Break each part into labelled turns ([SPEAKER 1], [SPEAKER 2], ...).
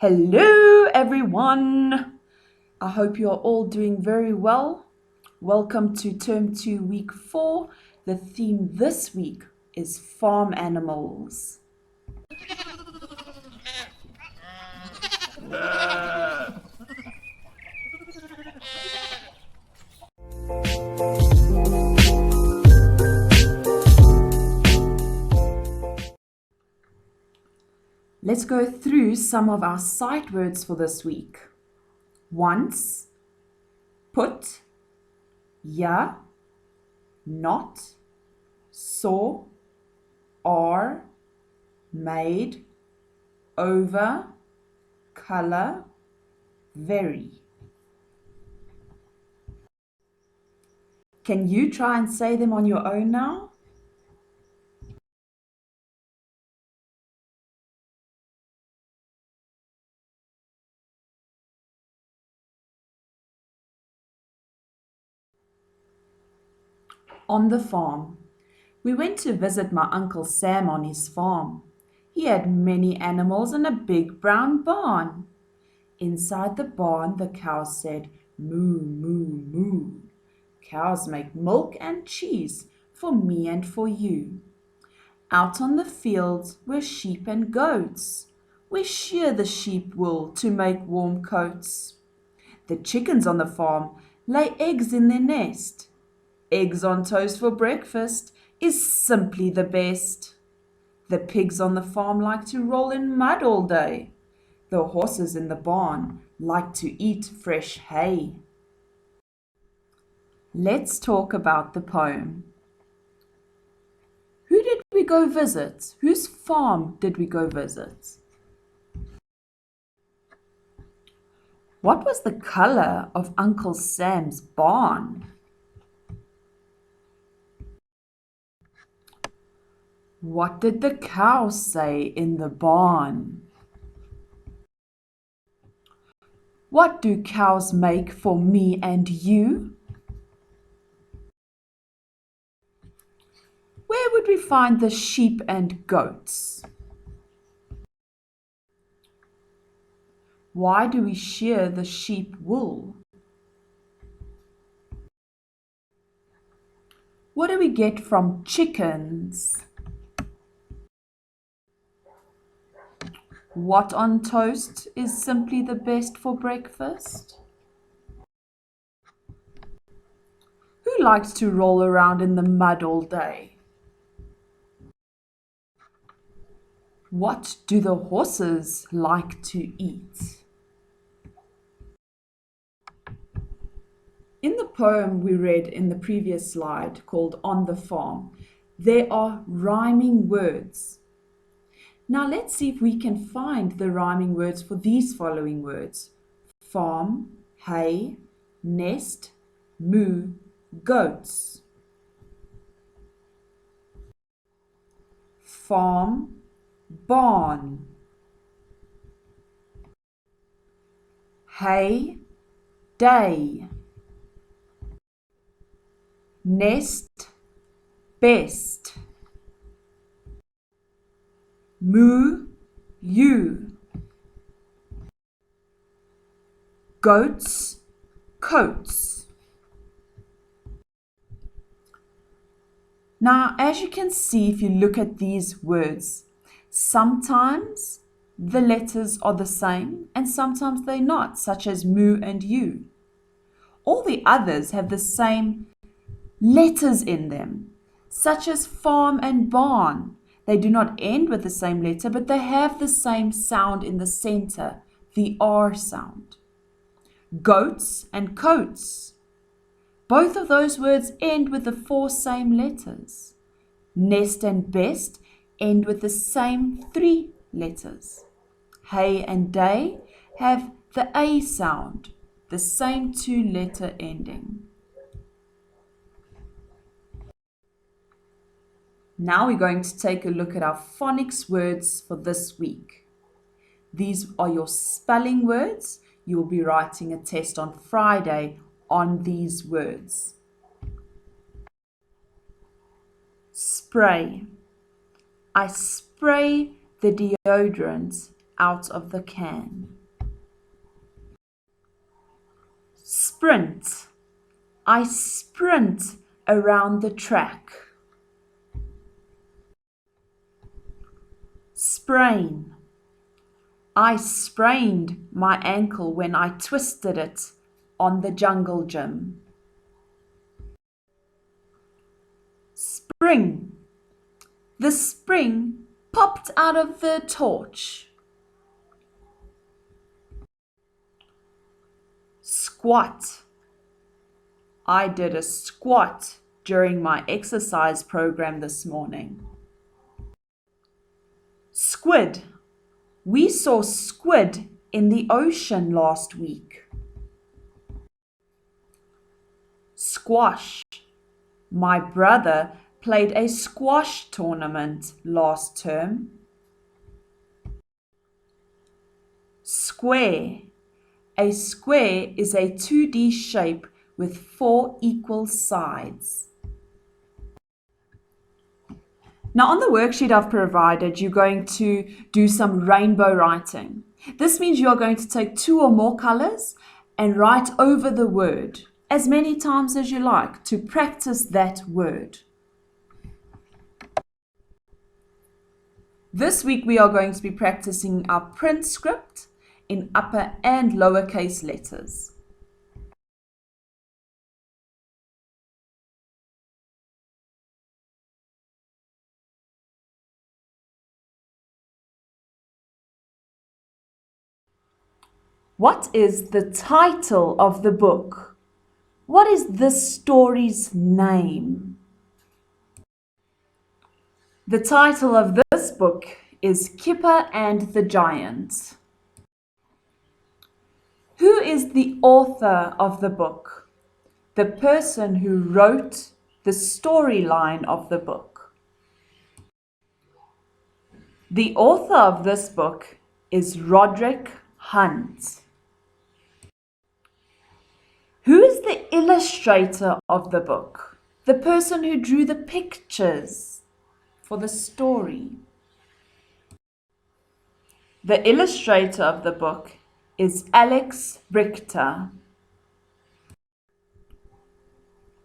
[SPEAKER 1] Hello, everyone. I hope you are all doing very well. Welcome to Term 2, Week 4. The theme this week is farm animals. Let's go through some of our sight words for this week. Once, put, ja, not, saw, are, made, over, color, very. Can you try and say them on your own now? On the farm. We went to visit my Uncle Sam on his farm. He had many animals and a big brown barn. Inside the barn, the cows said, moo, moo, moo. Cows make milk and cheese for me and for you. Out on the fields were sheep and goats. We shear the sheep wool to make warm coats. The chickens on the farm lay eggs in their nest. Eggs on toast for breakfast is simply the best. The pigs on the farm like to roll in mud all day. The horses in the barn like to eat fresh hay. Let's talk about the poem. Who did we go visit? Whose farm did we go visit? What was the color of Uncle Sam's barn? What did the cows say in the barn? What do cows make for me and you? Where would we find the sheep and goats? Why do we shear the sheep wool? What do we get from chickens? What on toast is simply the best for breakfast? Who likes to roll around in the mud all day? What do the horses like to eat? In the poem we read in the previous slide called On the Farm, there are rhyming words. Now let's see if we can find the rhyming words for these following words. Farm, hay, nest, moo, goats. Farm, barn. Hay, day. Nest, best. Moo, you. Goats, coats. Now, as you can see, if you look at these words, sometimes the letters are the same and sometimes they're not, such as moo and you. All the others have the same letters in them, such as farm and barn. They do not end with the same letter, but they have the same sound in the center, the R sound. Goats and coats. Both of those words end with the 4 same letters. Nest and best end with the same 3 letters. Hay and day have the A sound, the same 2-letter ending. Now we're going to take a look at our phonics words for this week. These are your spelling words. You will be writing a test on Friday on these words. Spray. I spray the deodorant out of the can. Sprint. I sprint around the track. Sprain. I sprained my ankle when I twisted it on the jungle gym. Spring. The spring popped out of the torch. Squat. I did a squat during my exercise program this morning. Squid. We saw squid in the ocean last week. Squash. My brother played a squash tournament last term. Square. A square is a 2D shape with 4 equal sides. Now on the worksheet I've provided, you're going to do some rainbow writing. This means you're going to take 2 or more colors and write over the word as many times as you like to practice that word. This week we are going to be practicing our print script in upper and lowercase letters. What is the title of the book? What is the story's name? The title of this book is Kipper and the Giant. Who is the author of the book? The person who wrote the storyline of the book. The author of this book is Roderick Hunt. Who is the illustrator of the book? The person who drew the pictures for the story. The illustrator of the book is Alex Brichter.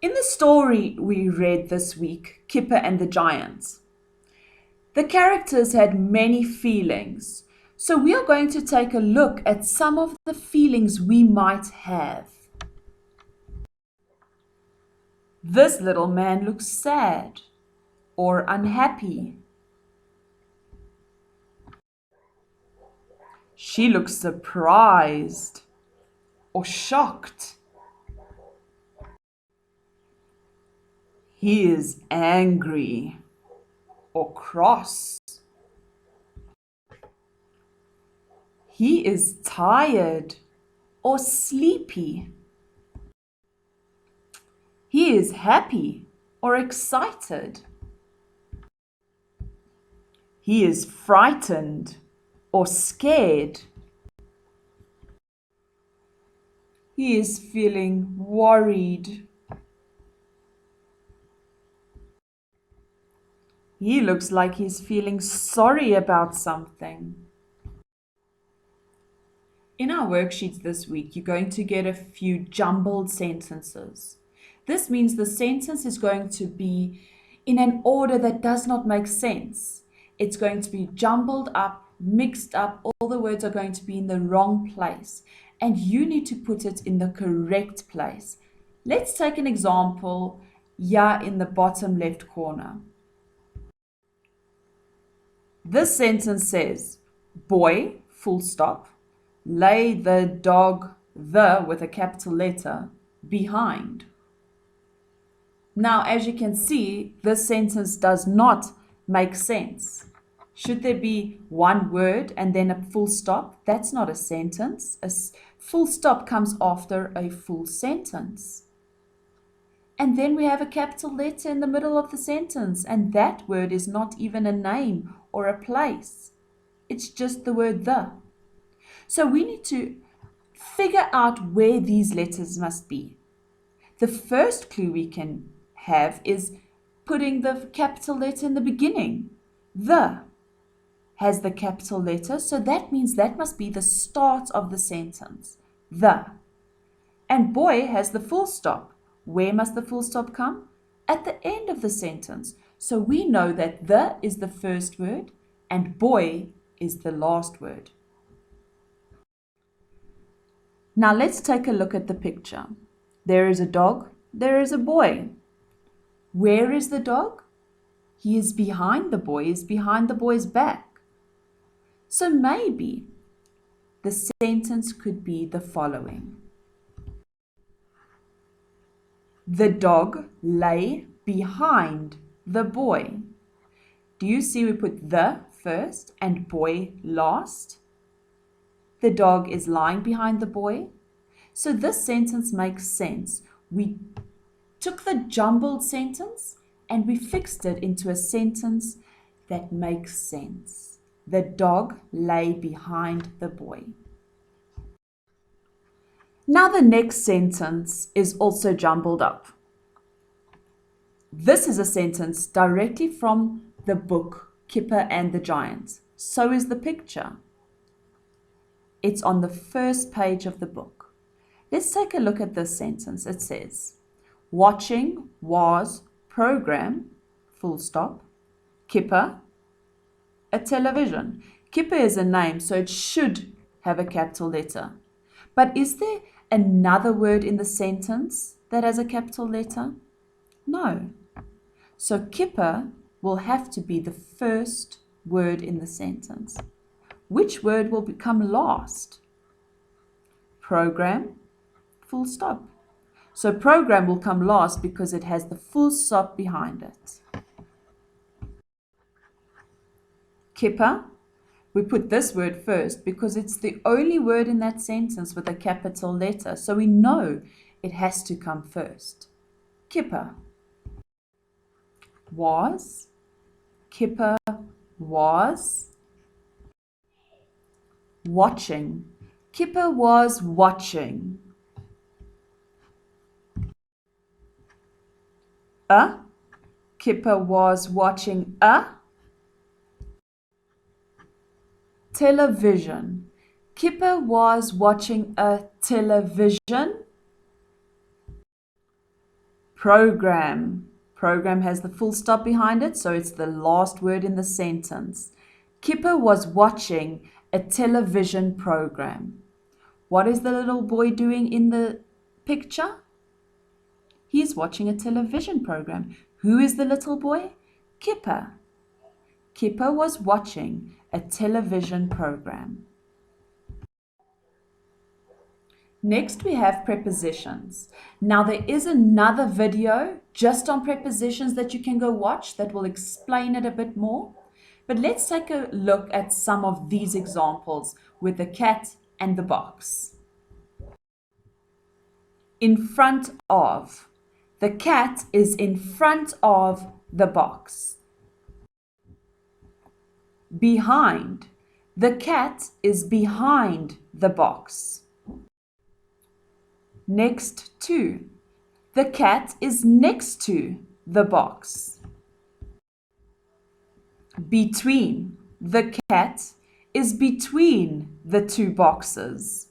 [SPEAKER 1] In the story we read this week, Kipper and the Giant, the characters had many feelings, so we are going to take a look at some of the feelings we might have. This little man looks sad or unhappy. She looks surprised or shocked. He is angry or cross. He is tired or sleepy. He is happy or excited. He is frightened or scared. He is feeling worried. He looks like he's feeling sorry about something. In our worksheets this week, you're going to get a few jumbled sentences. This means the sentence is going to be in an order that does not make sense. It's going to be jumbled up, mixed up. All the words are going to be in the wrong place, and you need to put it in the correct place. Let's take an example here in the bottom left corner. This sentence says, boy, full stop, lay the dog, the with a capital letter, behind. Now, as you can see, this sentence does not make sense. Should there be one word and then a full stop? That's not a sentence. A full stop comes after a full sentence. And then we have a capital letter in the middle of the sentence, and that word is not even a name or a place. It's just the word the. So we need to figure out where these letters must be. The first clue we can have is putting the capital letter in the beginning, the. has the capital letter, so that means that must be the start of the sentence. The. And boy has the full stop. Where must the full stop come? At the end of the sentence. So we know that the is the first word and boy is the last word. Now let's take a look at the picture. There is a dog, there is a boy. Where is the dog? He is behind the boy, is behind the boy's back. So maybe the sentence could be the following. The dog lay behind the boy. Do you see we put the first and boy last? The dog is lying behind the boy. So this sentence makes sense. We took the jumbled sentence and we fixed it into a sentence that makes sense. The dog lay behind the boy. Now the next sentence is also jumbled up. This is a sentence directly from the book Kipper and the Giant. So is the picture. It's on the first page of the book. Let's take a look at this sentence. It says, watching was program, full stop, Kipper, a television. Kipper is a name, so it should have a capital letter. But is there another word in the sentence that has a capital letter? No. So Kipper will have to be the first word in the sentence. Which word will become last? Program, full stop. So program will come last because it has the full stop behind it. Kipper, we put this word first because it's the only word in that sentence with a capital letter. So we know it has to come first. Kipper. Was. Kipper was. Watching. Kipper was watching. Kipper was watching a television. Kipper was watching a television program. Program has the full stop behind it, so it's the last word in the sentence. Kipper was watching a television program. What is the little boy doing in the picture? He is watching a television program. Who is the little boy? Kipper. Kipper was watching a television program. Next we have prepositions. Now there is another video just on prepositions that you can go watch that will explain it a bit more. But let's take a look at some of these examples with the cat and the box. In front of. The cat is in front of the box. Behind. The cat is behind the box. Next to. The cat is next to the box. Between. The cat is between the two boxes.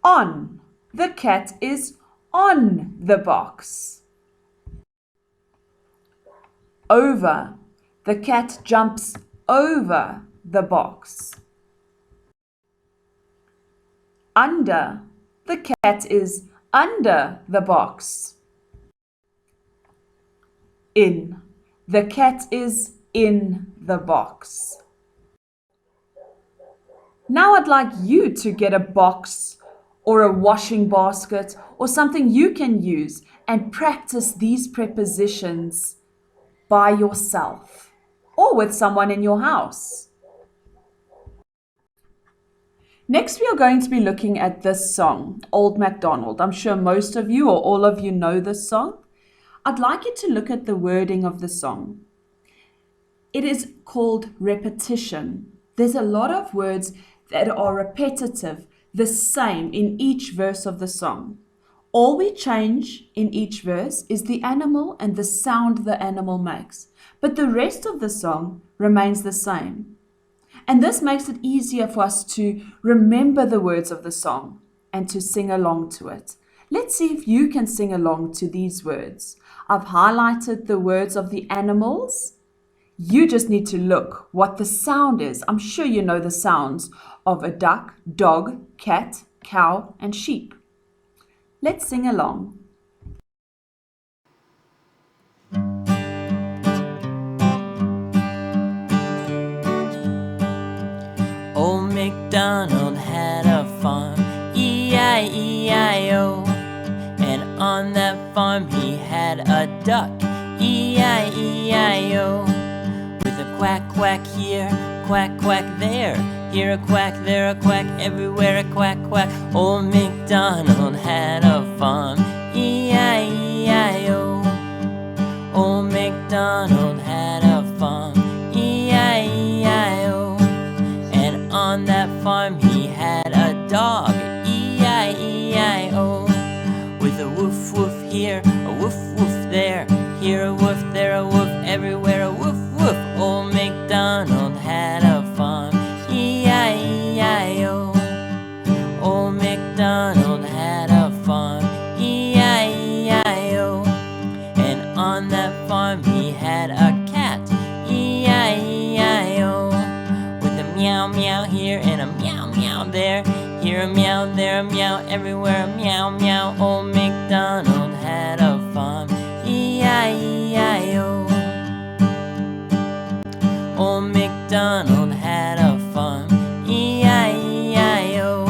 [SPEAKER 1] On. The cat is on the box. Over. The cat jumps over the box. Under. The cat is under the box. In. The cat is in the box. Now I'd like you to get a box or a washing basket or something you can use and practice these prepositions by yourself or with someone in your house. Next, we are going to be looking at this song, Old Macdonald. I'm sure most of you or all of you know this song. I'd like you to look at the wording of the song. It is called repetition. There's a lot of words that are repetitive, the same in each verse of the song. All we change in each verse is the animal and the sound the animal makes, but the rest of the song remains the same. And this makes it easier for us to remember the words of the song and to sing along to it. Let's see if you can sing along to these words. I've highlighted the words of the animals. You just need to look what the sound is. I'm sure you know the sounds of a duck, dog, cat, cow, and sheep. Let's sing along.
[SPEAKER 2] Old Macdonald had a farm, E-I-E-I-O. And on that farm he had a duck, E-I-E-I-O. With a quack, quack here, quack, quack there. Here a quack, there a quack, everywhere a quack, quack. Old Macdonald had a farm, E-I-E-I-O. Old Macdonald had a farm, E-I-E-I-O. And on that farm he had a dog, E-I-E-I-O. With a woof woof here, a woof woof there. Here a woof, there a woof, everywhere a woof woof. Old Macdonald had a farm, E-I-E-I-O. Old Macdonald had a farm, E-I-E-I-O. And on that farm he had a cat, E-I-E-I-O. With a meow meow here and a meow meow there. Here a meow, there a meow, everywhere a meow meow. Old Macdonald had a farm, E-I-E-I-O. Old Macdonald had a farm, E-I-E-I-O.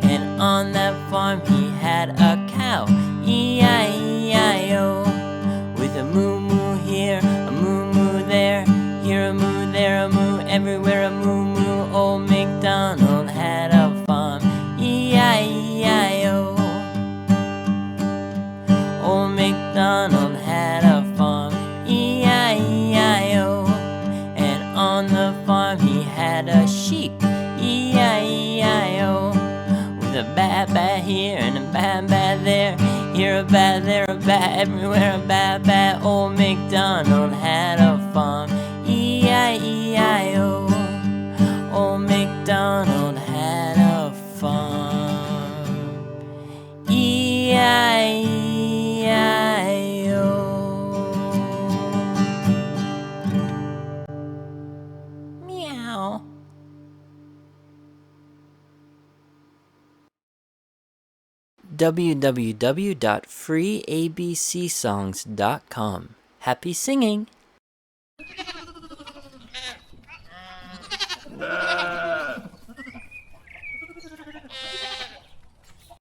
[SPEAKER 2] And on that farm he had a cow, E-I-E-I-O. With a moo moo here, a moo moo there. Here a moo, there a moo, everywhere a moo moo. Old Macdonald had a farm, E-I-E-I-O. Old Macdonald had a farm, E-I-E-I-O. And on the farm he had a sheep, E-I-E-I-O. With a ba here and a ba there. Here a ba, there a ba, everywhere a ba. Old Macdonald had a farm, E-I-E-I-O. Old Macdonald had a farm, E-I-E-I-O. Meow. www.freeabcsongs.com. Happy singing!